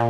Olá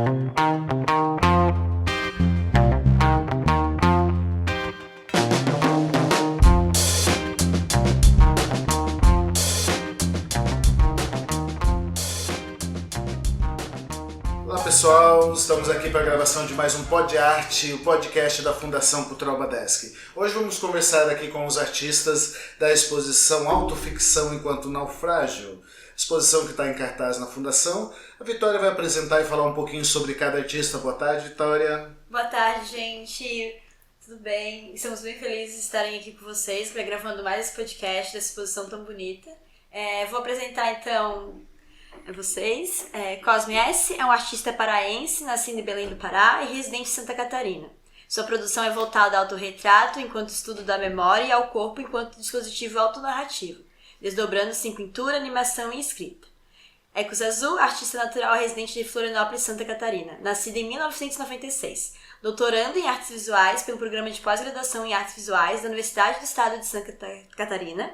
pessoal, estamos aqui para a gravação de mais um Pod Arte, o podcast da Fundação Cultural Badeschi. Hoje vamos conversar aqui com os artistas da exposição Autoficção enquanto Naufrágio, exposição que está em cartaz na Fundação. A Vitória vai apresentar e falar um pouquinho sobre cada artista. Boa tarde, Vitória. Boa tarde, gente. Tudo bem? Estamos bem felizes de estarem aqui com vocês, gravando mais esse podcast dessa exposição tão bonita. Vou apresentar então a vocês. Cosme S. é um artista paraense, nascido em Belém do Pará e residente em Santa Catarina. Sua produção é voltada ao autorretrato enquanto estudo da memória e ao corpo enquanto dispositivo autonarrativo, desdobrando-se em pintura, animação e escrita. Ecos Azul, artista natural residente de Florianópolis, Santa Catarina, nascida em 1996, doutorando em artes visuais pelo programa de pós-graduação em artes visuais da Universidade do Estado de Santa Catarina,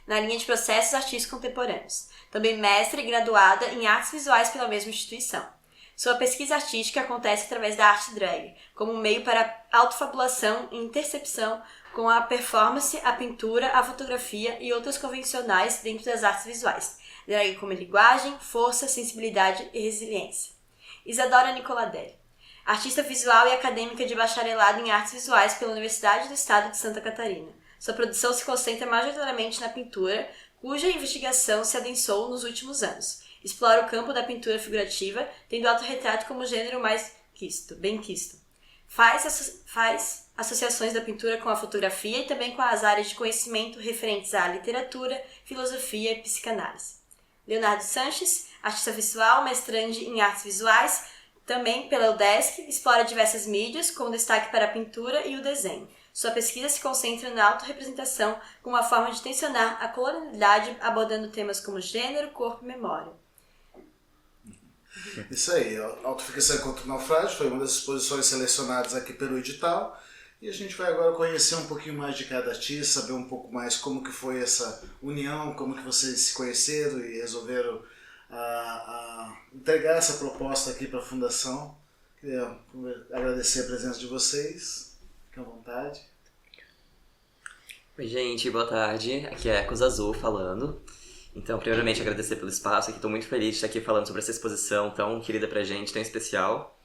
na linha de processos artísticos contemporâneos. Também mestre e graduada em artes visuais pela mesma instituição. Sua pesquisa artística acontece através da arte drag, como um meio para autofabulação e intercepção com a performance, a pintura, a fotografia e outras convencionais dentro das artes visuais. Drag como linguagem, força, sensibilidade e resiliência. Isadora Nicoladelli, artista visual e acadêmica de bacharelado em artes visuais pela Universidade do Estado de Santa Catarina. Sua produção se concentra majoritariamente na pintura, cuja investigação se adensou nos últimos anos. Explora o campo da pintura figurativa, tendo o autorretrato como gênero mais bem quisto. Faz associações da pintura com a fotografia e também com as áreas de conhecimento referentes à literatura, filosofia e psicanálise. Leonardo Sanches, artista visual, mestrande em artes visuais, também pela UDESC, explora diversas mídias, com destaque para a pintura e o desenho. Sua pesquisa se concentra na autorrepresentação como uma forma de tensionar a colonialidade, abordando temas como gênero, corpo e memória. Isso aí, Autoficção enquanto Naufrágio foi uma das exposições selecionadas aqui pelo edital. E a gente vai agora conhecer um pouquinho mais de cada artista, saber um pouco mais como que foi essa união, como que vocês se conheceram e resolveram entregar essa proposta aqui para a Fundação. Queria agradecer a presença de vocês. Fiquem à vontade. Oi gente, boa tarde. Aqui é Ecos Azul falando. Então, primeiramente agradecer pelo espaço, estou muito feliz de estar aqui falando sobre essa exposição tão querida pra gente, tão especial.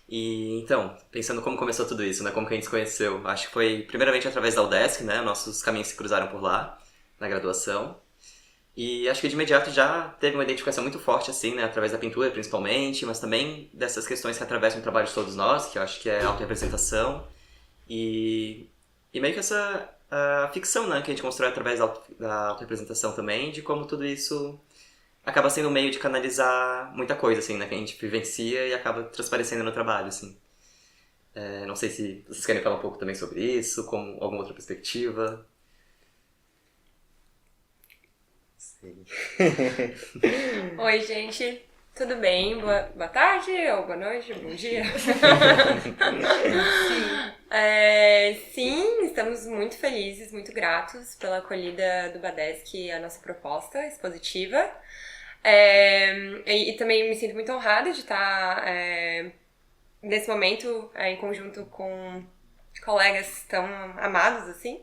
E então, pensando como começou tudo isso, né, como que a gente se conheceu, acho que foi primeiramente através da UDESC, né, nossos caminhos se cruzaram por lá, na graduação. E acho que de imediato já teve uma identificação muito forte, assim, né, através da pintura principalmente, mas também dessas questões que atravessam o trabalho de todos nós, que eu acho que é a autorrepresentação. E meio que essa ficção, né, que a gente constrói através da autorrepresentação também, de como tudo isso acaba sendo um meio de canalizar muita coisa, assim, né, que a gente vivencia e acaba transparecendo no trabalho, assim. Não sei se vocês querem falar um pouco também sobre isso, com alguma outra perspectiva. Sim. Oi, gente. Tudo bem? Boa tarde, ou boa noite, bom dia. Sim, estamos muito felizes, muito gratos pela acolhida do Badeschi à nossa proposta expositiva. E também me sinto muito honrada de estar nesse momento em conjunto com colegas tão amados assim.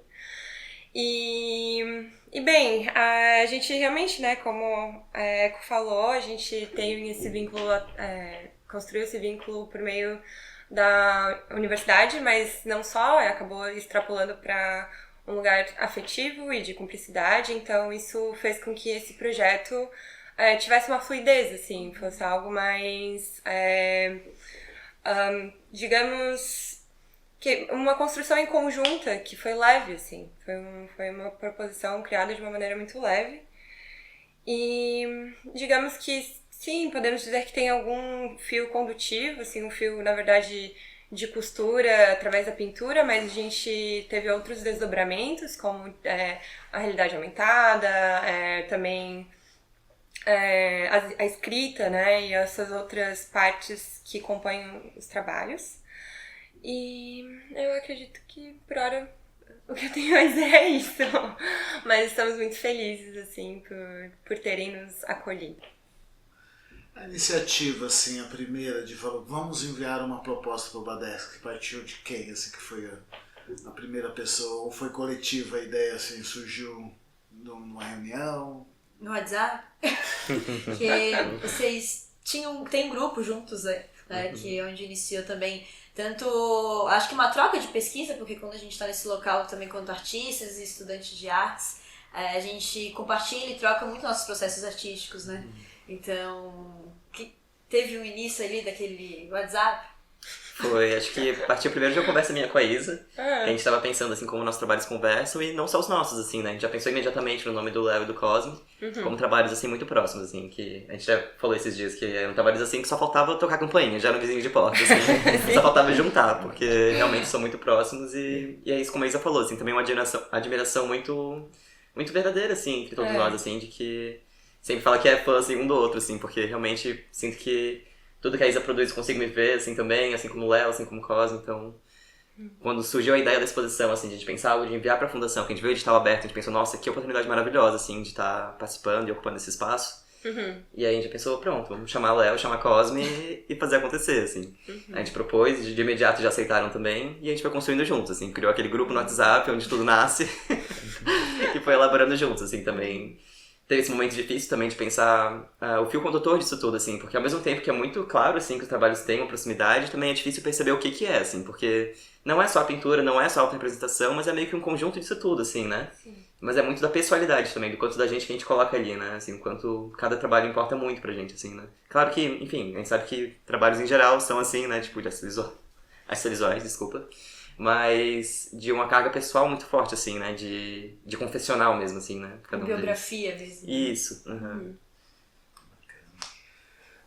E bem, a gente realmente, né, como a Eco falou, a gente tem esse vínculo, construiu esse vínculo por meio da universidade, mas não só, acabou extrapolando para um lugar afetivo e de cumplicidade, então isso fez com que esse projeto tivesse uma fluidez, assim, fosse algo mais, digamos, que uma construção em conjunta que foi leve, assim, foi uma proposição criada de uma maneira muito leve e digamos que sim, podemos dizer que tem algum fio condutivo, assim, um fio, na verdade, de costura através da pintura, mas a gente teve outros desdobramentos, como a realidade aumentada, também a escrita, né, e essas outras partes que compõem os trabalhos. E eu acredito que, por hora, o que eu tenho a dizer é isso. Mas estamos muito felizes, assim, por terem nos acolhido. A iniciativa, assim, a primeira de falar, vamos enviar uma proposta para o Badesc, partiu de quem, assim, que foi a primeira pessoa, ou foi coletiva a ideia, assim, surgiu numa reunião? No WhatsApp, que vocês tem um grupo juntos, né, que é onde iniciou também, tanto, acho que uma troca de pesquisa, porque quando a gente está nesse local também quanto artistas e estudantes de artes, a gente compartilha e troca muito nossos processos artísticos, né? Então, que teve um início ali daquele WhatsApp. Foi, acho que partiu primeiro de uma conversa minha com a Isa, que a gente tava pensando, assim, como nossos trabalhos conversam, e não só os nossos, assim, né? A gente já pensou imediatamente no nome do Léo e do Cosme, como trabalhos, assim, muito próximos, assim, que a gente já falou esses dias que eram trabalhos, assim, que só faltava tocar campainha, já eram vizinhos de porta, assim, só faltava juntar, porque realmente são muito próximos, e é isso, como a Isa falou, assim, também uma admiração muito, muito verdadeira, assim, entre todos nós, assim, de que sempre fala que é fã, assim, um do outro, assim, porque realmente sinto que tudo que a Isa produz eu consigo me ver, assim, também, assim como o Léo, assim como o Cosme, então... Quando surgiu a ideia da exposição, assim, de a gente pensar, de enviar pra fundação, que a gente viu o edital aberto, a gente pensou, nossa, que oportunidade maravilhosa, assim, de estar participando e ocupando esse espaço. E aí a gente pensou, pronto, vamos chamar Léo, chamar Cosme e fazer acontecer, assim. A gente propôs, de imediato já aceitaram também, e a gente foi construindo juntos, assim, criou aquele grupo no WhatsApp, onde tudo nasce, e foi elaborando juntos, assim, também. Teve esse momento difícil também de pensar o fio condutor disso tudo, assim, porque ao mesmo tempo que é muito claro, assim, que os trabalhos têm uma proximidade, também é difícil perceber o que é, assim, porque não é só a pintura, não é só a autorrepresentação, mas é meio que um conjunto disso tudo, assim, né? Sim. Mas é muito da pessoalidade também, do quanto da gente que a gente coloca ali, né? Assim, o quanto cada trabalho importa muito pra gente, assim, né? Claro que, enfim, a gente sabe que trabalhos em geral são assim, né? Tipo, de artistas visuais, desculpa. Mas de uma carga pessoal muito forte, assim, né? De confessional mesmo, assim, né? Biografia mesmo. Isso.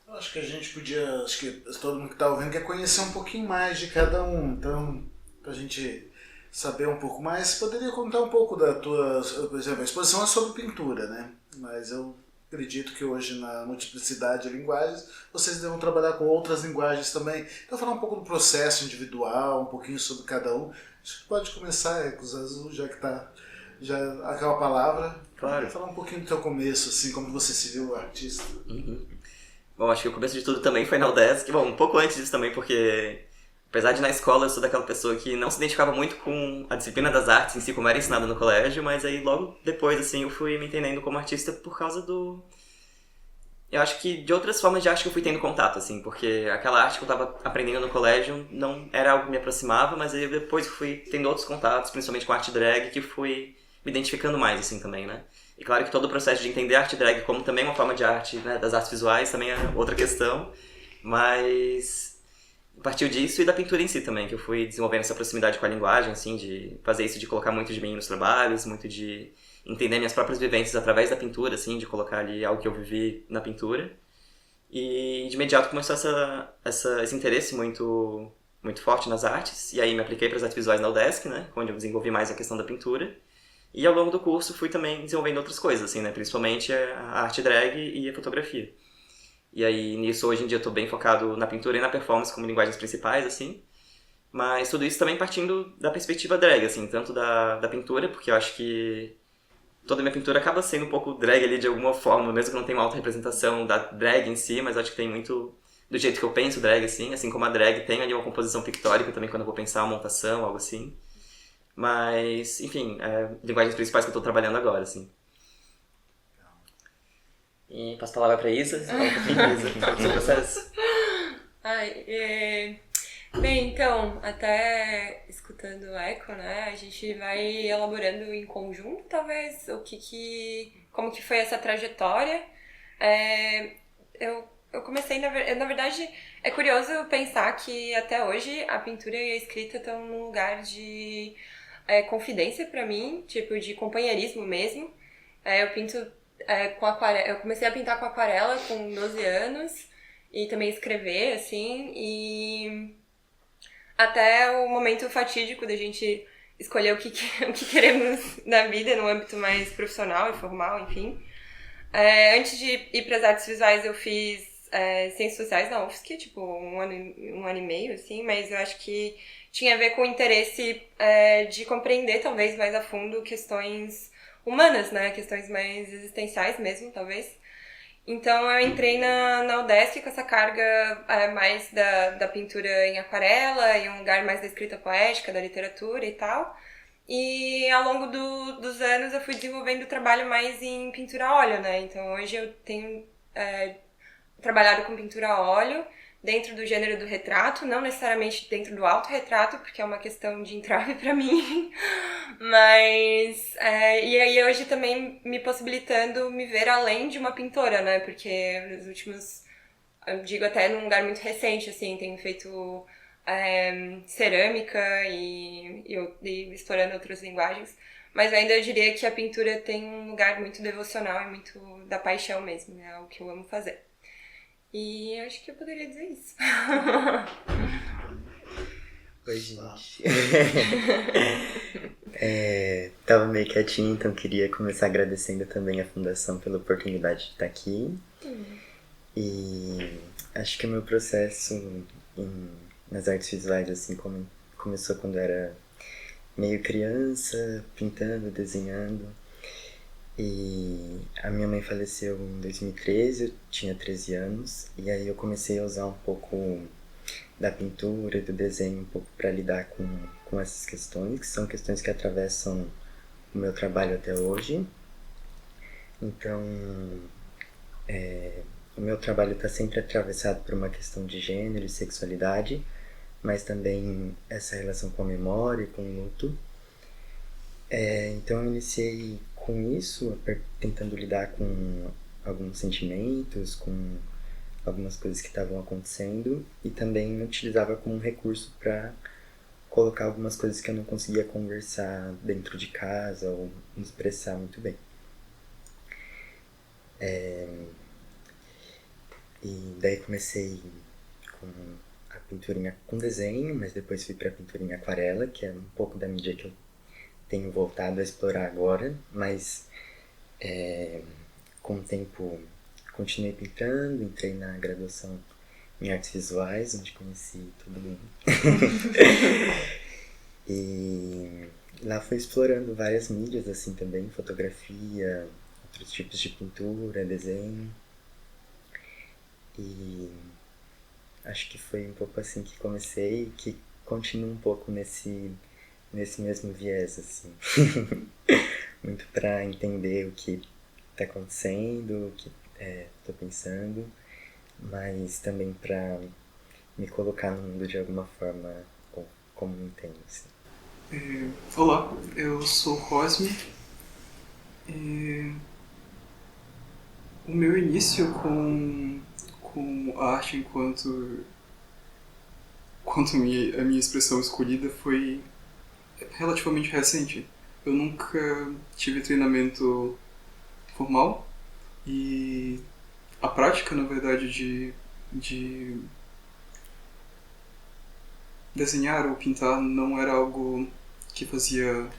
Eu acho que a gente podia, acho que todo mundo que tá ouvindo quer conhecer um pouquinho mais de cada um, então, pra gente saber um pouco mais, poderia contar um pouco da tua, por exemplo, a exposição é sobre pintura, né? Mas eu acredito que hoje, na multiplicidade de linguagens, vocês devem trabalhar com outras linguagens também. Então, falar um pouco do processo individual, um pouquinho sobre cada um. Acho que pode começar, com os Azul, já que tá já aquela palavra. Claro. Falar um pouquinho do teu começo, assim, como você se viu artista. Bom, acho que o começo de tudo também foi na UDESC. Bom, um pouco antes disso também, porque apesar de na escola eu sou daquela pessoa que não se identificava muito com a disciplina das artes em si, como era ensinada no colégio, mas aí logo depois, assim, eu fui me entendendo como artista por causa do... Eu acho que de outras formas de arte que eu fui tendo contato, assim, porque aquela arte que eu tava aprendendo no colégio não era algo que me aproximava, mas aí depois eu fui tendo outros contatos, principalmente com arte drag, que fui me identificando mais, assim, também, né? E claro que todo o processo de entender a arte drag como também uma forma de arte, né, das artes visuais também é outra questão, mas partiu disso e da pintura em si também, que eu fui desenvolvendo essa proximidade com a linguagem, assim, de fazer isso, de colocar muito de mim nos trabalhos, muito de entender minhas próprias vivências através da pintura, assim, de colocar ali algo que eu vivi na pintura. E de imediato começou esse interesse muito, muito forte nas artes, e aí me apliquei para as artes visuais na UDESC, né, onde eu desenvolvi mais a questão da pintura. E ao longo do curso fui também desenvolvendo outras coisas, assim, né? Principalmente a arte drag e a fotografia. E aí, nisso, hoje em dia, eu tô bem focado na pintura e na performance como linguagens principais, assim. Mas tudo isso também partindo da perspectiva drag, assim, tanto da pintura, porque eu acho que toda a minha pintura acaba sendo um pouco drag ali de alguma forma, mesmo que não tenha uma auto-representação da drag em si, mas acho que tem muito do jeito que eu penso drag, assim como a drag tem ali uma composição pictórica também quando eu vou pensar uma montação, algo assim. Mas, enfim, linguagens principais que eu tô trabalhando agora, assim. E passo a palavra pra Isa, fala um pouquinho, Isa, qual é o seu processo? Bem, então, até escutando o Eco, né, a gente vai elaborando em conjunto, talvez, como que foi essa trajetória. Eu comecei, na verdade, é curioso pensar que até hoje a pintura e a escrita estão num lugar de confidência pra mim, tipo, de companheirismo mesmo. Eu pinto com aquarela, eu comecei a pintar com aquarela com 12 anos e também escrever, assim, e até o momento fatídico da gente escolher o que queremos na vida, no âmbito mais profissional e formal, enfim. Antes de ir para as artes visuais, eu fiz Ciências Sociais na UFSC, tipo, um ano e meio, assim, mas eu acho que tinha a ver com o interesse de compreender, talvez, mais a fundo questões humanas, né? Questões mais existenciais mesmo, talvez. Então eu entrei na UDESC com essa carga mais da pintura em aquarela, em um lugar mais da escrita poética, da literatura e tal. E ao longo dos anos eu fui desenvolvendo trabalho mais em pintura a óleo, né? Então hoje eu tenho trabalhado com pintura a óleo dentro do gênero do retrato, não necessariamente dentro do autorretrato, porque é uma questão de entrave pra mim, mas e aí hoje também me possibilitando me ver além de uma pintora, né, porque nos últimos, eu digo até num lugar muito recente, assim, tenho feito cerâmica e explorando outras linguagens, mas ainda eu diria que a pintura tem um lugar muito devocional e muito da paixão mesmo, é algo que eu amo fazer. E acho que eu poderia dizer isso. Oi, gente. Tava meio quietinho, então queria começar agradecendo também a Fundação pela oportunidade de estar aqui. E acho que o meu processo nas artes visuais, assim, começou quando eu era meio criança, pintando, desenhando. E a minha mãe faleceu em 2013, eu tinha 13 anos, e aí eu comecei a usar um pouco da pintura e do desenho um pouco para lidar com essas questões, que são questões que atravessam o meu trabalho até hoje. Então, o meu trabalho está sempre atravessado por uma questão de gênero e sexualidade, mas também essa relação com a memória e com o luto. Então eu iniciei com isso, tentando lidar com alguns sentimentos, com algumas coisas que estavam acontecendo, e também utilizava como um recurso para colocar algumas coisas que eu não conseguia conversar dentro de casa ou me expressar muito bem. E daí comecei com a pinturinha com desenho, mas depois fui para a pintura em aquarela, que é um pouco da mídia que eu tenho voltado a explorar agora, mas com o tempo continuei pintando, entrei na graduação em artes visuais, onde conheci todo mundo. E lá fui explorando várias mídias assim também, fotografia, outros tipos de pintura, desenho. E acho que foi um pouco assim que comecei, que continuo um pouco nesse mesmo viés, assim. Muito pra entender o que tá acontecendo, o que tô pensando, mas também pra me colocar no mundo de alguma forma, ou como me entendo, assim. Olá, eu sou o Cosme. O meu início com a arte enquanto a minha expressão escolhida foi relativamente recente. Eu nunca tive treinamento formal e a prática, na verdade, de desenhar ou pintar não era algo que fazia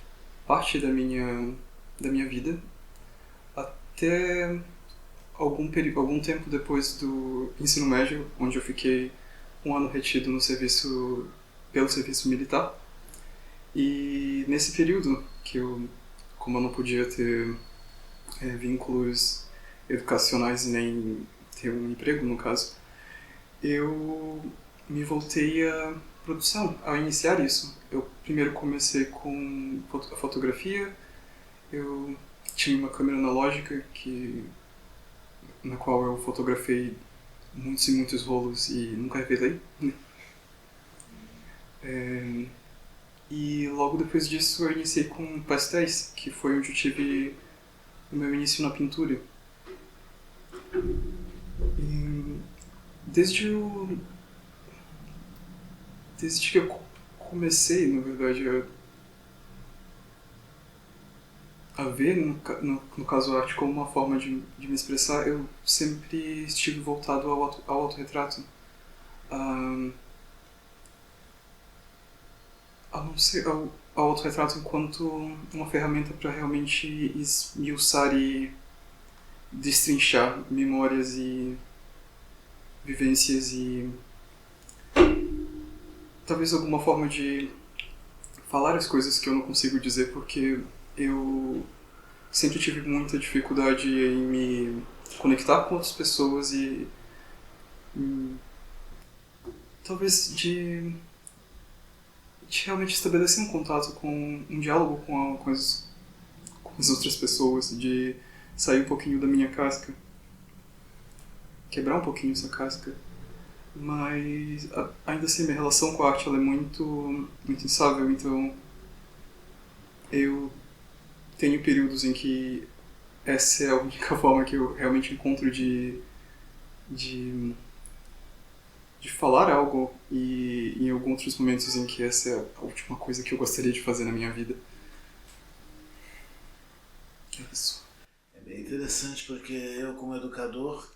parte da minha vida até algum tempo depois do ensino médio, onde eu fiquei um ano retido pelo serviço militar. E nesse período, como eu não podia ter vínculos educacionais nem ter um emprego, no caso, eu me voltei à produção, a iniciar isso. Eu primeiro comecei com a fotografia. Eu tinha uma câmera analógica na qual eu fotografei muitos e muitos rolos e nunca revelei. E logo depois disso eu iniciei com pastéis, que foi onde eu tive o meu início na pintura. E desde que eu comecei, na verdade, a ver, no caso a arte, como uma forma de me expressar, eu sempre estive voltado ao autorretrato. A não ser ao autorretrato enquanto uma ferramenta para realmente esmiuçar e destrinchar memórias e vivências e talvez alguma forma de falar as coisas que eu não consigo dizer porque eu sempre tive muita dificuldade em me conectar com outras pessoas e talvez de realmente estabelecer um contato um diálogo com as outras pessoas, de sair um pouquinho da minha casca, quebrar um pouquinho essa casca. Mas ainda assim, minha relação com a arte ela é muito instável, então eu tenho períodos em que essa é a única forma que eu realmente encontro de falar algo, e em alguns outros momentos em que essa é a última coisa que eu gostaria de fazer na minha vida. É isso. É bem interessante porque eu, como educador,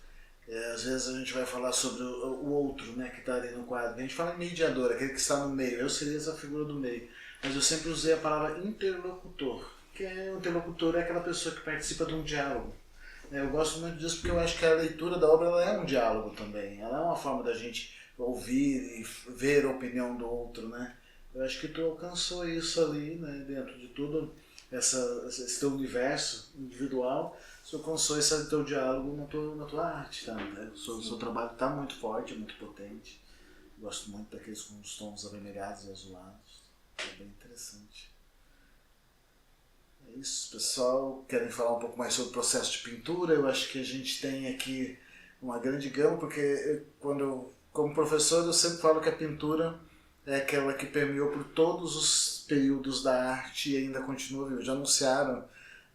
às vezes a gente vai falar sobre o outro, né, que está ali no quadro. A gente fala em mediador, aquele que está no meio. Eu seria essa figura do meio. Mas eu sempre usei a palavra interlocutor. Que o interlocutor é aquela pessoa que participa de um diálogo. Eu gosto muito disso porque eu acho que a leitura da obra ela é um diálogo também. Ela é uma forma da gente ouvir e ver a opinião do outro, né? Eu acho que tu alcançou isso ali, né, dentro de tudo, esse teu universo individual. Você alcançou esse teu diálogo na tua arte, tá? O seu trabalho está muito forte, muito potente. Gosto muito daqueles com os tons avermelhados e azulados. É bem interessante. É isso, pessoal. Querem falar um pouco mais sobre o processo de pintura? Eu acho que a gente tem aqui uma grande gama, porque como professor, eu sempre falo que a pintura é aquela que permeou por todos os períodos da arte e ainda continua viva. Já anunciaram,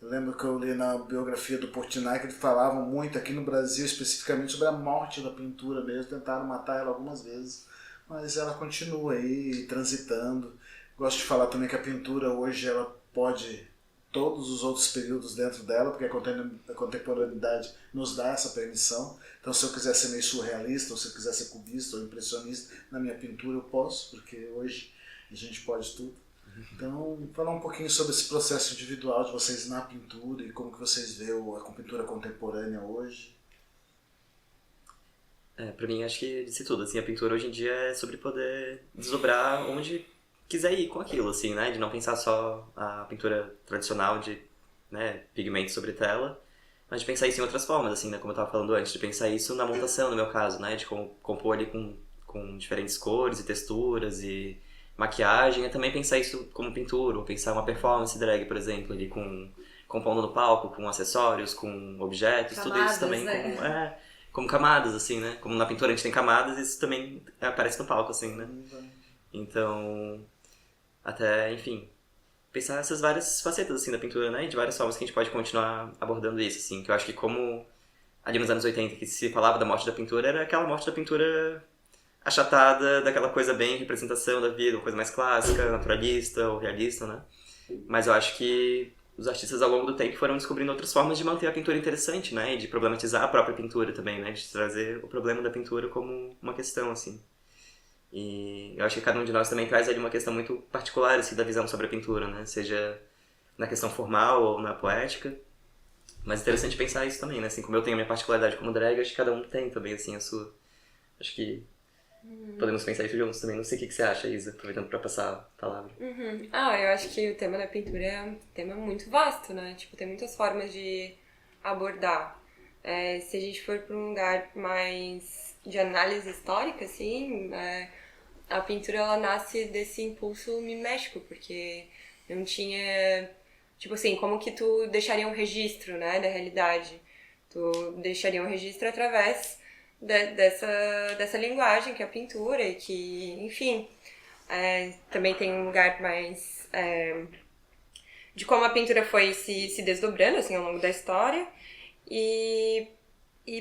eu lembro que eu li na biografia do Portinari que eles falavam muito aqui no Brasil, especificamente sobre a morte da pintura mesmo, tentaram matar ela algumas vezes, mas ela continua aí transitando. Gosto de falar também que a pintura hoje ela pode todos os outros períodos dentro dela, porque a contemporaneidade nos dá essa permissão. Então, se eu quiser ser meio surrealista, ou se eu quiser ser cubista ou impressionista, na minha pintura eu posso, porque hoje a gente pode tudo. Então, falar um pouquinho sobre esse processo individual de vocês na pintura e como que vocês veem a pintura contemporânea hoje. Pra mim, acho que disse tudo, assim, a pintura hoje em dia é sobre poder desdobrar onde quiser ir com aquilo, assim, né, de não pensar só a pintura tradicional de, né, pigmentos sobre tela, mas de pensar isso em outras formas, assim, né, como eu estava falando antes, de pensar isso na montação, no meu caso, né, de compor ali com diferentes cores e texturas e maquiagem, é também pensar isso como pintura, ou pensar uma performance drag, por exemplo, ali compondo no palco, com acessórios, com objetos, Camadas, tudo isso também né? como camadas, assim, né, como na pintura a gente tem camadas, isso também aparece no palco, assim, né. Então, até, enfim, pensar essas várias facetas, assim, da pintura, né? E de várias formas que a gente pode continuar abordando isso, assim. Que eu acho que como ali nos anos 80, que se falava da morte da pintura, era aquela morte da pintura achatada, daquela coisa bem representação da vida, uma coisa mais clássica, naturalista ou realista, né? Mas eu acho que os artistas ao longo do tempo foram descobrindo outras formas de manter a pintura interessante, né? E de problematizar a própria pintura também, né? De trazer o problema da pintura como uma questão, assim. E eu acho que cada um de nós também traz ali uma questão muito particular, assim, da visão sobre a pintura, né? Seja na questão formal ou na poética. Mas é interessante pensar isso também, né? Assim, como eu tenho a minha particularidade como drag, acho que cada um tem também, assim, a sua. Acho que podemos pensar isso juntos também. Não sei o que você acha, Isa, aproveitando pra passar a palavra. Eu acho que o tema da pintura é um tema muito vasto, né? Tipo, tem muitas formas de abordar. Se a gente for para um lugar mais de análise histórica, assim, a pintura ela nasce desse impulso mimético, porque não tinha, tipo assim, como que tu deixaria um registro, né, da realidade? Tu deixaria um registro através dessa linguagem que é a pintura e que, enfim, também tem um lugar mais de como a pintura foi se desdobrando, assim, ao longo da história. E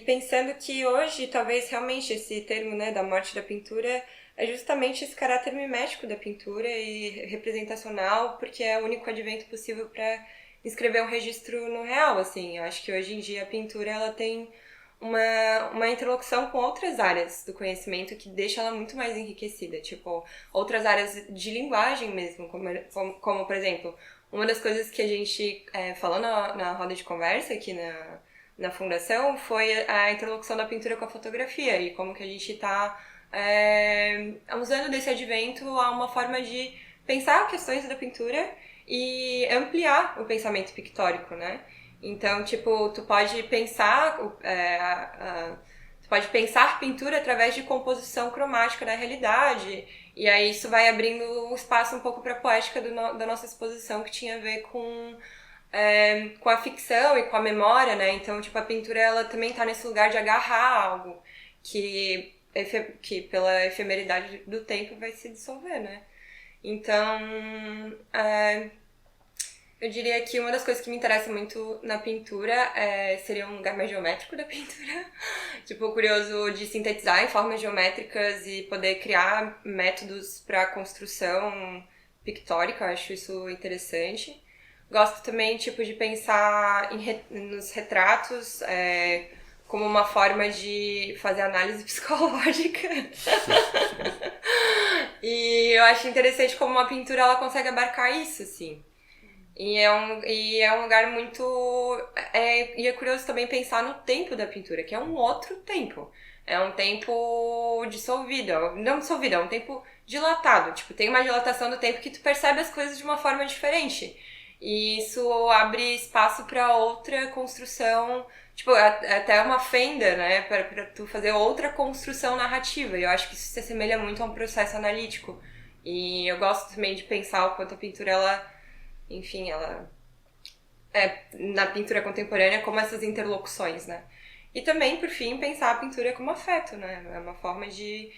pensando que hoje, talvez realmente esse termo, né, da morte da pintura é justamente esse caráter mimético da pintura e representacional, porque é o único advento possível para escrever um registro no real, assim. Eu acho que hoje em dia a pintura ela tem uma interlocução com outras áreas do conhecimento que deixa ela muito mais enriquecida, tipo, outras áreas de linguagem mesmo, como por exemplo, uma das coisas que a gente falou na roda de conversa aqui na fundação foi a interlocução da pintura com a fotografia e como que a gente está usando desse advento a uma forma de pensar questões da pintura e ampliar o pensamento pictórico, né? Então, tipo, tu pode pensar pintura através de composição cromática da realidade, e aí isso vai abrindo um espaço um pouco para a poética da nossa exposição, que tinha a ver com a ficção e com a memória, né? Então, tipo, a pintura, ela também tá nesse lugar de agarrar algo que pela efemeridade do tempo vai se dissolver, né? Então, eu diria que uma das coisas que me interessa muito na pintura seria um lugar mais geométrico da pintura. Tipo, curioso de sintetizar em formas geométricas e poder criar métodos para construção pictórica, eu acho isso interessante. Gosto também, tipo, de pensar nos retratos como uma forma de fazer análise psicológica. E eu acho interessante como uma pintura ela consegue abarcar isso, assim. E é um lugar muito... E é curioso também pensar no tempo da pintura, que é um outro tempo. É um tempo dissolvido. Não dissolvido, é um tempo dilatado. Tipo, tem uma dilatação do tempo que tu percebe as coisas de uma forma diferente. E isso abre espaço para outra construção, tipo, até uma fenda, né, para tu fazer outra construção narrativa. E eu acho que isso se assemelha muito a um processo analítico. E eu gosto também de pensar o quanto a pintura, ela na pintura contemporânea, como essas interlocuções, né. E também, por fim, pensar a pintura como afeto, né, é uma forma de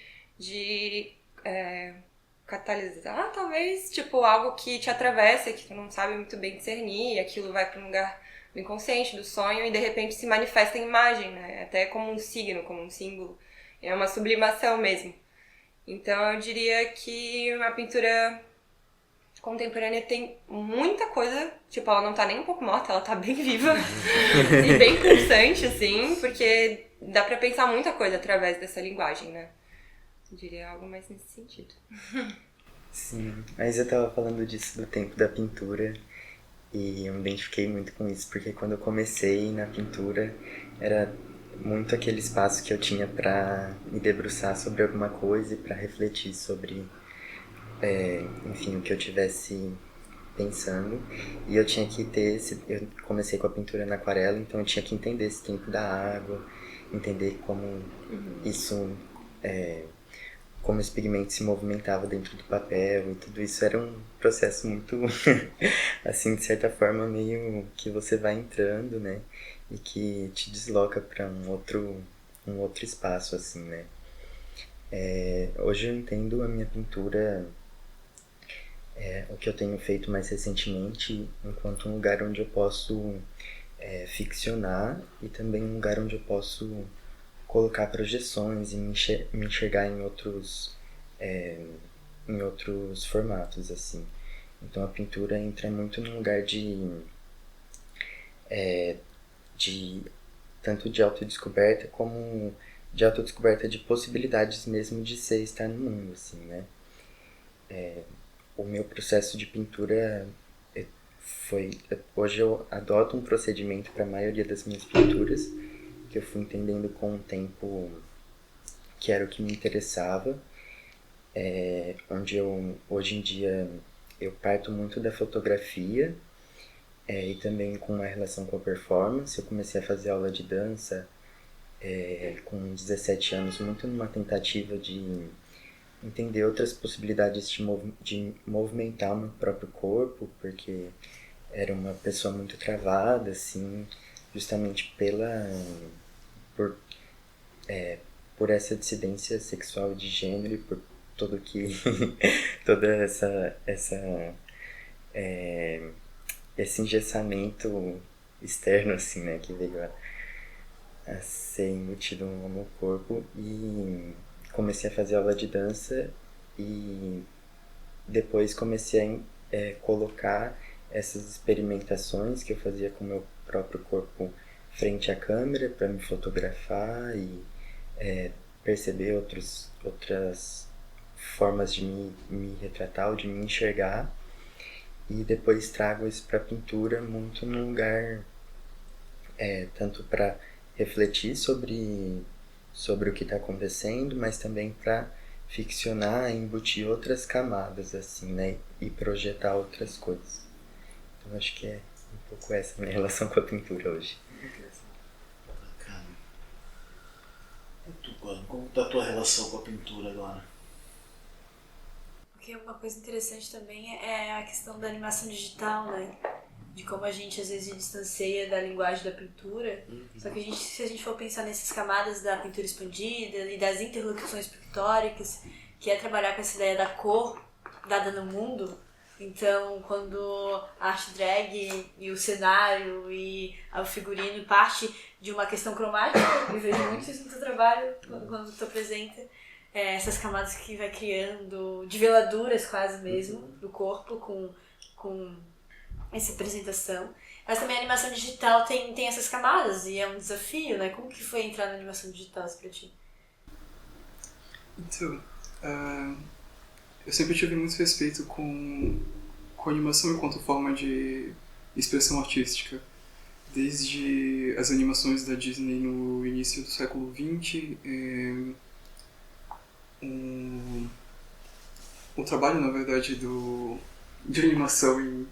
catalisar, talvez, tipo, algo que te atravessa, que tu não sabe muito bem discernir, e aquilo vai para um lugar do inconsciente, do sonho, e de repente se manifesta em imagem, né? Até como um signo, como um símbolo. É uma sublimação mesmo. Então eu diria que a pintura contemporânea tem muita coisa, tipo, ela não tá nem um pouco morta, ela tá bem viva e bem pulsante, assim, porque dá pra pensar muita coisa através dessa linguagem, né? Eu diria algo mais nesse sentido. Sim, mas eu tava falando disso do tempo da pintura e eu me identifiquei muito com isso, porque quando eu comecei na pintura era muito aquele espaço que eu tinha pra me debruçar sobre alguma coisa e pra refletir sobre, enfim, o que eu tivesse pensando. E eu tinha que ter eu comecei com a pintura na aquarela, então eu tinha que entender esse tempo da água, entender como isso... como esse pigmento se movimentava dentro do papel, e tudo isso era um processo muito, assim, de certa forma, meio que você vai entrando, né, e que te desloca para um outro espaço, assim, né. Hoje eu entendo a minha pintura, o que eu tenho feito mais recentemente, enquanto um lugar onde eu posso ficcionar e também um lugar onde eu posso colocar projeções e me enxergar em outros formatos, assim. Então a pintura entra muito num lugar de tanto de autodescoberta como de autodescoberta de possibilidades mesmo de ser, estar no mundo, assim, né? O meu processo de pintura hoje eu adoto um procedimento para a maioria das minhas pinturas, que eu fui entendendo com o tempo que era o que me interessava, onde hoje em dia eu parto muito da fotografia e também com uma relação com a performance. Eu comecei a fazer aula de dança com 17 anos, muito numa tentativa de entender outras possibilidades de movimentar o meu próprio corpo, porque era uma pessoa muito travada, assim, justamente por essa dissidência sexual de gênero e por esse engessamento externo, assim, né, que veio a ser embutido no meu corpo. E comecei a fazer aula de dança e depois comecei a colocar essas experimentações que eu fazia com o meu próprio corpo frente à câmera para me fotografar e perceber outras formas de me retratar ou de me enxergar, e depois trago isso para a pintura muito num lugar tanto para refletir sobre o que está acontecendo, mas também para ficcionar e embutir outras camadas, assim, né, e projetar outras coisas. Então acho que é um pouco essa minha relação com a pintura hoje. Bacana. E tu, Gordon, como tá a tua relação com a pintura agora? Porque uma coisa interessante também é a questão da animação digital, né? De como a gente às vezes se distancia da linguagem da pintura. Só que se a gente for pensar nessas camadas da pintura expandida e das interlocuções pictóricas, que é trabalhar com essa ideia da cor dada no mundo. Então, quando a arte drag e o cenário e o figurino parte de uma questão cromática, eu vejo muito isso no teu trabalho, quando tu apresenta essas camadas que vai criando, de veladuras quase mesmo, do corpo com essa apresentação. Mas também a animação digital tem essas camadas e é um desafio, né? Como que foi entrar na animação digital pra ti? Então, eu sempre tive muito respeito com animação enquanto forma de expressão artística. Desde as animações da Disney no início do século XX, o trabalho, na verdade, de animação em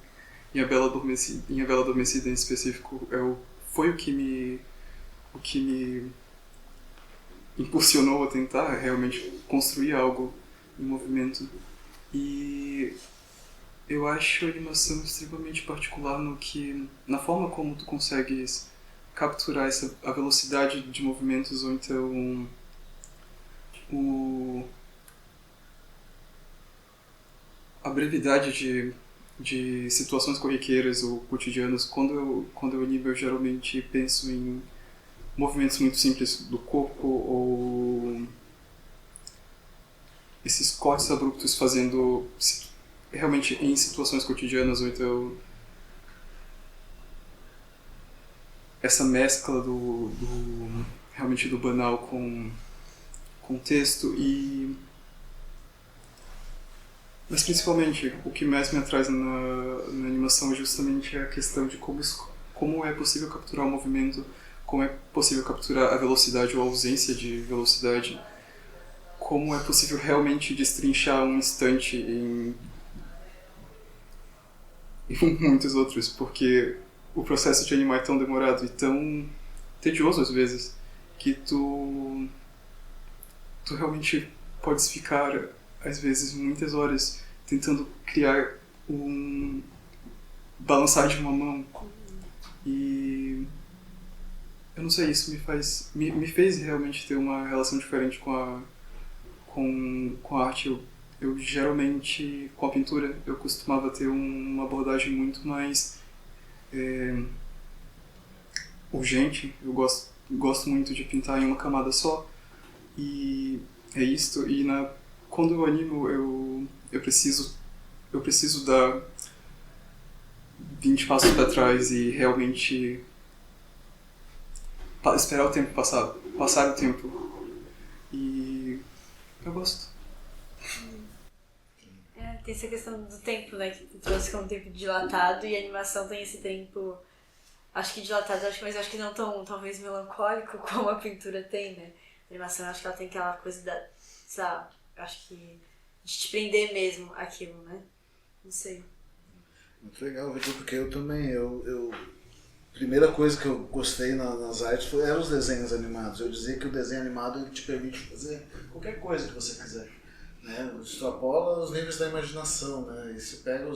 A Bela Adormecida em específico foi o que me impulsionou a tentar realmente construir algo em movimento. E eu acho a animação extremamente particular na forma como tu consegues capturar a velocidade de movimentos ou então a brevidade de situações corriqueiras ou cotidianas. Quando eu animo, eu geralmente penso em movimentos muito simples do corpo ou esses cortes abruptos fazendo realmente em situações cotidianas, ou então essa mescla realmente do banal com texto. Mas principalmente o que mais me atrai na animação é justamente a questão de como é possível capturar o movimento, como é possível capturar a velocidade ou a ausência de velocidade, como é possível realmente destrinchar um instante em muitos outros, porque o processo de animar é tão demorado e tão tedioso às vezes, que tu realmente podes ficar, às vezes, muitas horas tentando criar um balançar de uma mão. E eu não sei, isso me fez realmente ter uma relação diferente com a arte. Eu geralmente, com a pintura, eu costumava ter uma abordagem muito mais urgente. Eu gosto muito de pintar em uma camada só, e é isto. E quando eu animo, eu preciso dar 20 passos para trás e realmente esperar o tempo passar o tempo. E eu gosto. Tem essa questão do tempo, né? Que tu trouxe como tempo dilatado, e a animação tem esse tempo, acho que dilatado, mas acho que não tão, talvez, melancólico como a pintura tem, né? A animação, acho que ela tem aquela coisa sabe, acho que de te prender mesmo aquilo, né? Não sei. Muito legal, Vitor, porque eu também, primeira coisa que eu gostei nas artes eram os desenhos animados. Eu dizia que o desenho animado ele te permite fazer qualquer coisa que você quiser, né? Extrapola os níveis da imaginação, né? E você pega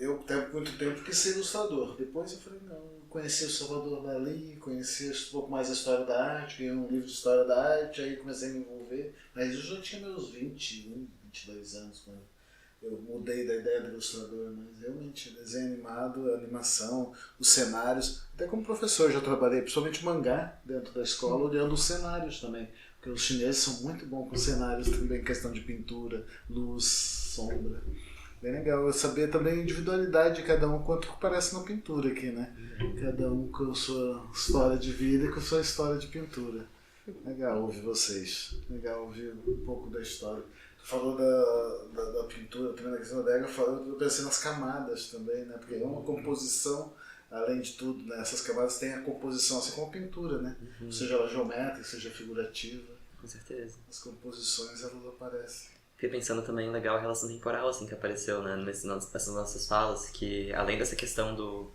eu tenho muito tempo que ser ilustrador. Depois eu falei, não, conheci o Salvador Dalí, conheci um pouco mais a história da arte, ganhei um livro de história da arte, aí comecei a me envolver. Mas eu já tinha meus 21, 22 anos quando eu mudei da ideia do ilustrador, mas realmente desenho animado, animação, os cenários, até como professor já trabalhei, principalmente mangá dentro da escola, olhando os cenários também, porque os chineses são muito bons com cenários também, questão de pintura, luz, sombra. Bem legal, eu saber também a individualidade de cada um, quanto que parece na pintura aqui, né? Cada um com a sua história de vida e com a sua história de pintura. Legal ouvir vocês, legal ouvir um pouco da história. Tu falou da pintura, também da questão da Dega, eu pensei nas camadas também, né? Porque é uma composição, além de tudo, né? Essas camadas têm a composição, assim como a pintura, né? Seja ela geométrica, seja figurativa. Com certeza. As composições, elas aparecem. fiquei pensando também, legal, a relação temporal, assim, que apareceu, né, nessas nossas falas, que além dessa questão do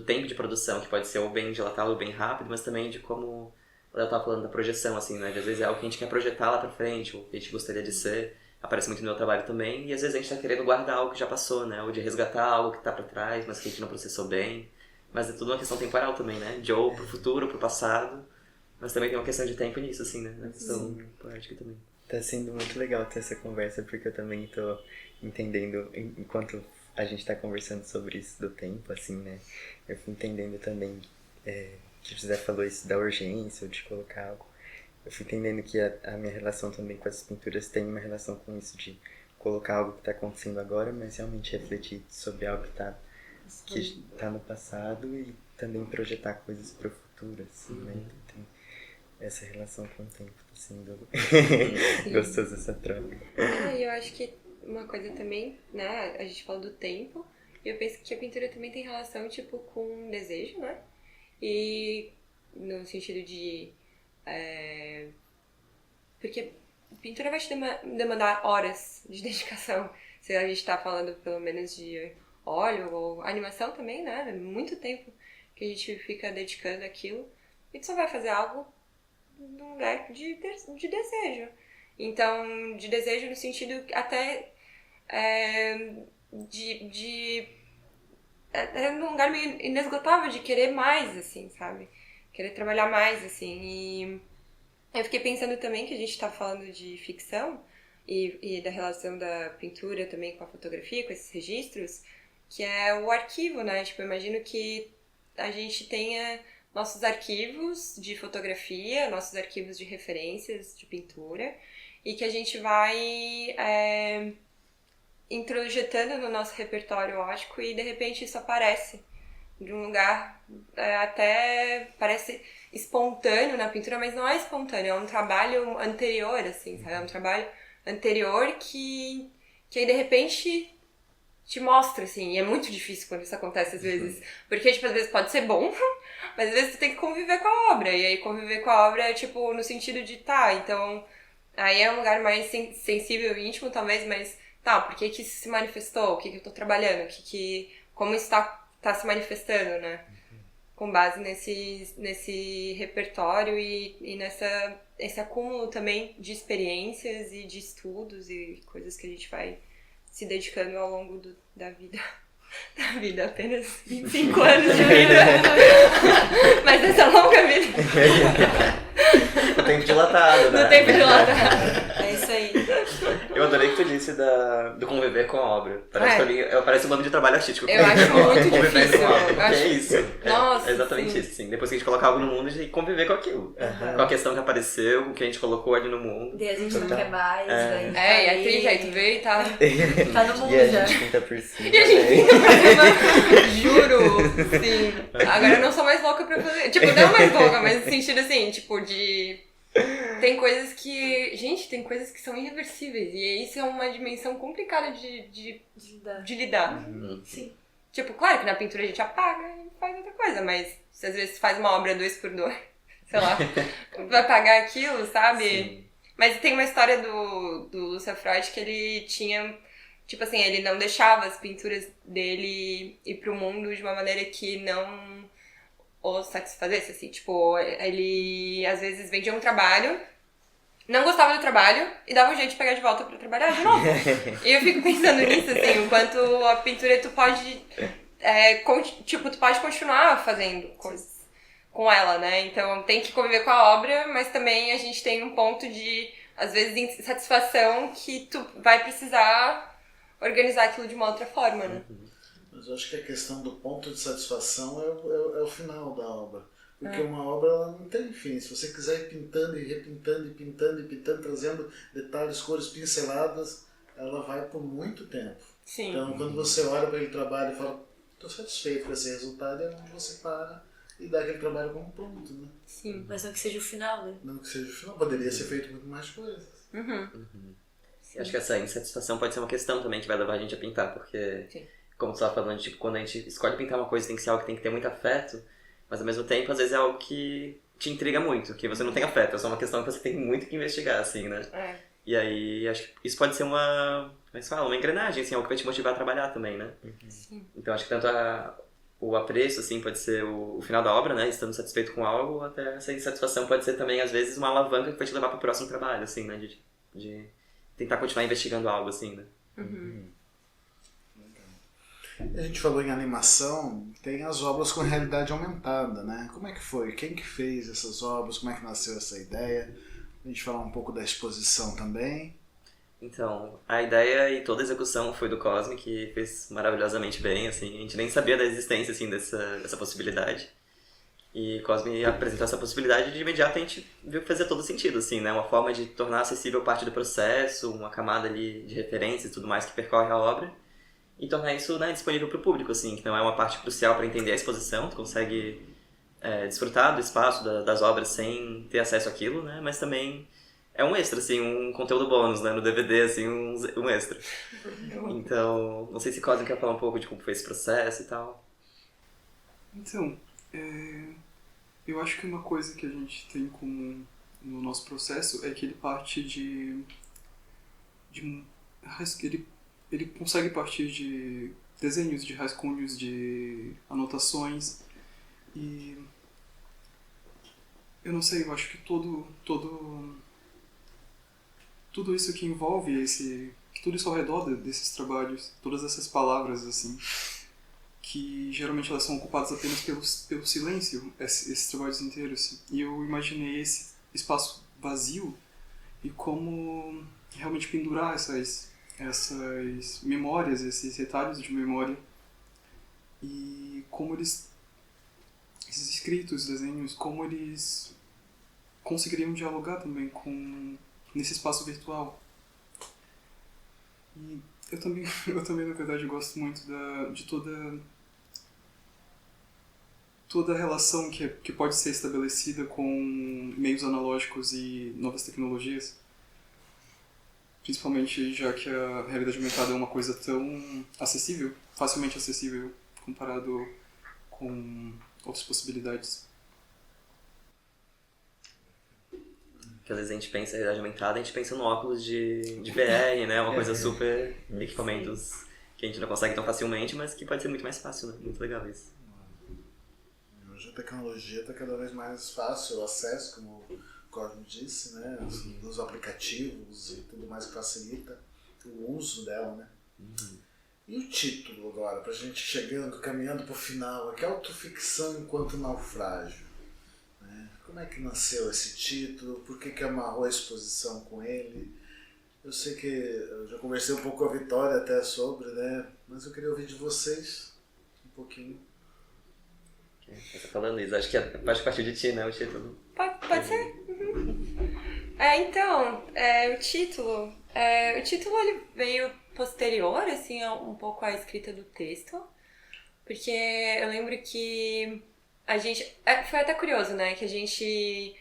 tempo de produção, que pode ser ou bem dilatado ou bem rápido, mas também de como eu tava falando da projeção, assim, né, de às vezes é algo que a gente quer projetar lá pra frente, ou que a gente gostaria de ser, aparece muito no meu trabalho também, e às vezes a gente tá querendo guardar algo que já passou, né, ou de resgatar algo que tá pra trás, mas que a gente não processou bem, mas é tudo uma questão temporal também, né, de ou pro futuro, ou pro passado, mas também tem uma questão de tempo nisso, assim, né, na questão poética também. Tá sendo muito legal ter essa conversa, porque eu também tô entendendo, enquanto a gente tá conversando sobre isso do tempo, assim, né? Eu fui entendendo também, que o José falou isso da urgência, ou de colocar algo. Eu fui entendendo que a minha relação também com as pinturas tem uma relação com isso, de colocar algo que tá acontecendo agora, mas realmente refletir sobre algo que tá no passado e também projetar coisas pro futuro, assim, né? Tem essa relação com o tempo, tá sendo gostoso essa troca. E eu acho que uma coisa também, né, a gente fala do tempo, e eu penso que a pintura também tem relação, tipo, com desejo, né? E no sentido de... porque pintura vai te demandar horas de dedicação, se a gente tá falando pelo menos de óleo ou animação também, né? Muito tempo que a gente fica dedicando aquilo, e tu só vai fazer algo num lugar de desejo. Então, de desejo no sentido até num lugar meio inesgotável de querer mais, assim, sabe? Querer trabalhar mais, assim. E eu fiquei pensando também que a gente tá falando de ficção e da relação da pintura também com a fotografia, com esses registros, que é o arquivo, né? Tipo, eu imagino que a gente tenha nossos arquivos de fotografia, nossos arquivos de referências de pintura, e que a gente vai introjetando no nosso repertório ótico e de repente isso aparece de um lugar até parece espontâneo na pintura, mas não é espontâneo, é um trabalho anterior, assim, sabe? É um trabalho anterior que aí de repente te mostra, assim, e é muito difícil quando isso acontece às vezes, porque, tipo, às vezes pode ser bom, mas às vezes tu tem que conviver com a obra, e aí conviver com a obra é, tipo, no sentido de, tá, então, aí é um lugar mais sensível e íntimo, talvez, mas, tá, por que isso se manifestou? O que eu tô trabalhando? Como isso tá se manifestando, né? Com base nesse repertório e esse acúmulo também de experiências e de estudos e coisas que a gente vai se dedicando ao longo da vida. Da vida, apenas 25 anos de vida. Mas essa longa vida. O tempo dilatado, né? No tempo dilatado. É isso aí. Eu adorei que tu disse do conviver com a obra. Parece pra mim, parece um nome de trabalho artístico. Eu acho muito conviver difícil. com a obra, porque é isso. Nossa, é exatamente sim. isso, sim. Depois que a gente colocar algo no mundo, a gente tem que conviver com aquilo. Com a questão que apareceu, com o que a gente colocou ali no mundo. E a gente não quer mais, daí E a atriz aí tu veio e tá no mundo E a já. gente pinta por cima. E a gente fica por cima, juro, sim. Agora eu não sou mais louca pra fazer. Tipo, não mais louca, mas no sentido assim, tipo, de. Tem coisas que. Gente, tem coisas que são irreversíveis. E isso é uma dimensão complicada de lidar. Sim. Tipo, claro que na pintura a gente apaga e faz outra coisa, mas se às vezes faz uma obra 2x2, sei lá, vai apagar aquilo, sabe? Sim. Mas tem uma história do Lúcio Freud que ele tinha. Tipo assim, ele não deixava as pinturas dele ir pro mundo de uma maneira que não o satisfazesse, assim. Tipo, ele às vezes vendia um trabalho, não gostava do trabalho e dava um jeito de pegar de volta pra trabalhar de novo. E eu fico pensando nisso, assim, o quanto a pintura tu pode... tu pode continuar fazendo coisas com ela, né? Então tem que conviver com a obra, mas também a gente tem um ponto de, às vezes, insatisfação que tu vai precisar organizar aquilo de uma outra forma, né? Mas eu acho que a questão do ponto de satisfação é o final da obra. Porque uma obra ela não tem fim. Se você quiser ir pintando e repintando e pintando e pintando, trazendo detalhes, cores, pinceladas, ela vai por muito tempo. Sim. Então, quando você olha para aquele trabalho e fala, estou satisfeito com esse resultado, é onde você para e dá aquele trabalho como pronto, né? Sim. Mas não que seja o final, né? Não que seja o final, poderia ser feito muito mais coisas. Eu acho que essa insatisfação pode ser uma questão também que vai levar a gente a pintar, porque, como tu estava falando, tipo, quando a gente escolhe pintar uma coisa, tem que ser algo que tem que ter muito afeto, mas ao mesmo tempo, às vezes é algo que te intriga muito, que você não tem afeto, é só uma questão que você tem muito que investigar, assim, né? E aí, acho que isso pode ser como é que se fala? Uma engrenagem, assim, algo que vai te motivar a trabalhar também, né? Sim. Então, acho que tanto o apreço, assim, pode ser o final da obra, né? Estando satisfeito com algo, até essa insatisfação pode ser também, às vezes, uma alavanca que vai te levar para o próximo trabalho, assim, né? De tentar continuar investigando algo, assim, né? A gente falou em animação, tem as obras com realidade aumentada, né? Como é que foi? Quem que fez essas obras? Como é que nasceu essa ideia? A gente falar um pouco da exposição também. Então, a ideia e toda a execução foi do Cosme, que fez maravilhosamente bem, assim. A gente nem sabia da existência, assim, dessa possibilidade. E Cosme apresentou essa possibilidade e de imediato a gente viu que fazia todo sentido, assim, né? Uma forma de tornar acessível parte do processo, uma camada ali de referências e tudo mais que percorre a obra. E tornar isso, né, disponível para o público, assim, que não é uma parte crucial para entender a exposição, tu consegue desfrutar do espaço, das obras sem ter acesso àquilo, né? Mas também é um extra, assim, um conteúdo bônus, né? No DVD, assim, um extra. Então, não sei se Cosme quer falar um pouco de como foi esse processo e tal. Então, eu acho que uma coisa que a gente tem em comum no nosso processo é que ele parte ele consegue partir de desenhos, de rascunhos, de anotações e eu não sei, eu acho que tudo isso que envolve tudo isso ao redor desses trabalhos, todas essas palavras assim, que geralmente elas são ocupadas apenas pelo silêncio, esses trabalhos inteiros, e eu imaginei esse espaço vazio e como realmente pendurar essas memórias, esses retalhos de memória e como esses escritos, desenhos, como eles conseguiriam dialogar também nesse espaço virtual. E eu também na verdade gosto muito de toda a relação que pode ser estabelecida com meios analógicos e novas tecnologias. Principalmente já que a realidade aumentada é uma coisa tão acessível, facilmente acessível, comparado com outras possibilidades. Porque às vezes a gente pensa em realidade aumentada, a gente pensa no óculos de VR, né? Uma coisa super equipamentos que a gente não consegue tão facilmente, mas que pode ser muito mais fácil, né? Muito legal isso. Hoje a tecnologia está cada vez mais fácil, o acesso, como o Cosme disse, né? Dos aplicativos e tudo mais que facilita o uso dela, né? E o título agora, pra gente caminhando pro final, aqui, Autoficção enquanto naufrágio. Né? Como é que nasceu esse título? Por que amarrou a exposição com ele? Eu sei que eu já conversei um pouco com a Vitória até sobre, né? Mas eu queria ouvir de vocês um pouquinho. Você tá falando isso, acho que partiu de ti, né, o título. Pode ser? Então, o título ele veio posterior, assim, um pouco à escrita do texto, porque eu lembro que a gente, foi até curioso, né, que a gente,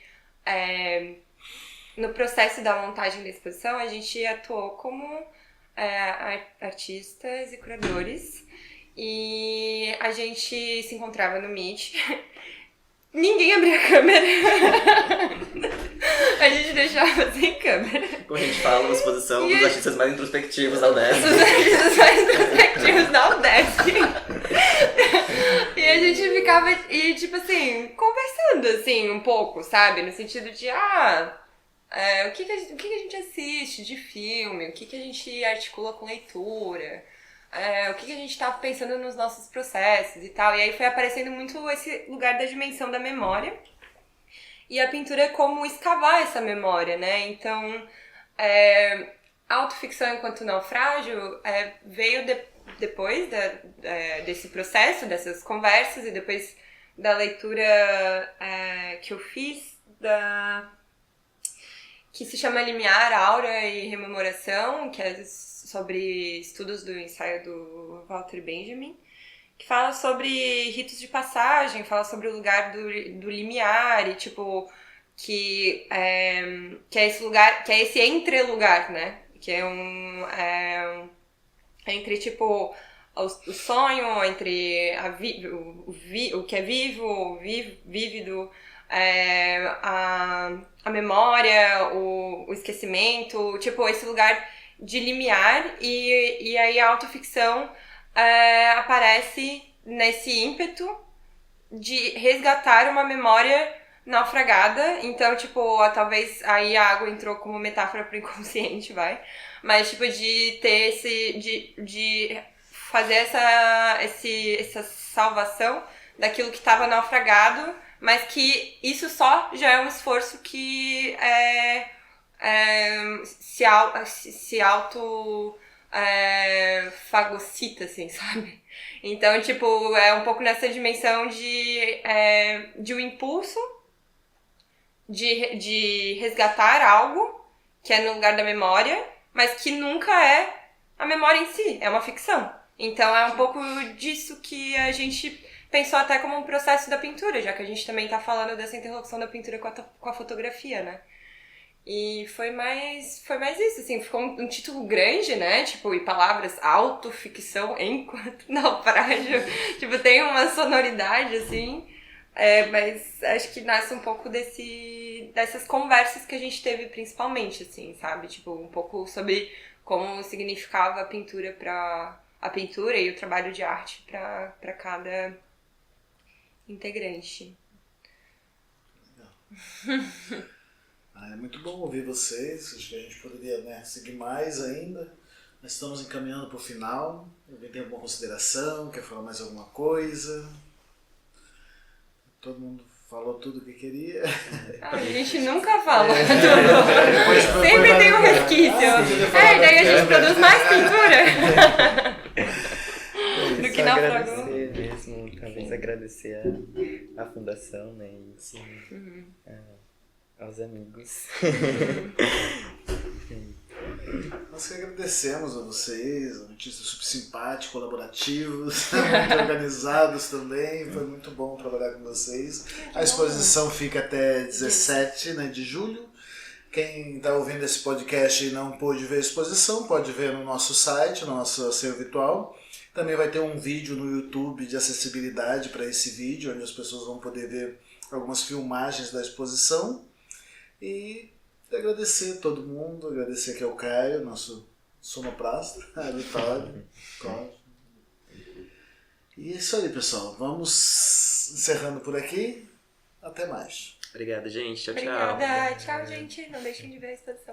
no processo da montagem da exposição, a gente atuou como artistas e curadores, e a gente se encontrava no Meet. Ninguém abria a câmera. A gente deixava sem câmera. Como a gente fala, uma exposição dos artistas mais introspectivos da UDESC. Os artistas mais introspectivos da UDESC. E a gente ficava, tipo assim, conversando, assim, um pouco, sabe? No sentido de, o que a gente assiste de filme, o que a gente articula com leitura, o que a gente tá pensando nos nossos processos e tal. E aí foi aparecendo muito esse lugar da dimensão da memória. E a pintura é como escavar essa memória, né? Então, a autoficção enquanto naufrágio veio depois desse processo, dessas conversas, e depois da leitura que eu fiz, que se chama Limiar, Aura e Rememoração, que é sobre estudos do ensaio do Walter Benjamin, que fala sobre ritos de passagem, fala sobre o lugar do limiar e, tipo, que é esse lugar, que é esse entrelugar, né? Que é entre, tipo, o sonho, entre o que é vivo, o vívido, a memória, o esquecimento, tipo, esse lugar de limiar, e aí a autoficção aparece nesse ímpeto de resgatar uma memória naufragada. Então, tipo, talvez aí a água entrou como metáfora pro inconsciente, vai. Mas, tipo, de ter de fazer essa salvação daquilo que estava naufragado, mas que isso só já é um esforço que se auto fagocita, assim, sabe? Então, tipo, é um pouco nessa dimensão de um impulso de resgatar algo que é no lugar da memória, mas que nunca é a memória em si, é uma ficção. Então é um pouco disso que a gente pensou até como um processo da pintura, já que a gente também tá falando dessa interlocução da pintura com a fotografia, né? E foi mais isso, assim, ficou um título grande, né? Tipo, e palavras autoficção enquanto naufrágio. Tipo, tem uma sonoridade, assim. Mas acho que nasce um pouco dessas conversas que a gente teve principalmente, assim, sabe? Tipo, um pouco sobre como significava a pintura a pintura e o trabalho de arte para cada integrante. É muito bom ouvir vocês, acho que a gente poderia, né, seguir mais ainda, mas estamos encaminhando para o final. Alguém tem alguma consideração, quer falar mais alguma coisa? Todo mundo falou tudo o que queria. A gente nunca fala tudo. Sempre tem um resquício. Daí a gente produz mais pintura do que naufragou. Agradecer mesmo, talvez agradecer a fundação, né, e aos amigos. Nós que agradecemos a vocês, artistas super simpáticos, colaborativos, muito organizados também. Foi muito bom trabalhar com vocês. A exposição fica até 17, né, de julho. Quem está ouvindo esse podcast e não pôde ver a exposição, pode ver no nosso site, no nosso acervo virtual. Também vai ter um vídeo no YouTube de acessibilidade para esse vídeo, onde as pessoas vão poder ver algumas filmagens da exposição. E agradecer a todo mundo, agradecer aqui ao Caio, nosso sonoplasta, a Vitória, E é isso aí, pessoal. Vamos encerrando por aqui. Até mais. Obrigado, gente. Tchau, tchau. Obrigada. Tchau, gente. Não deixem de ver a exposição.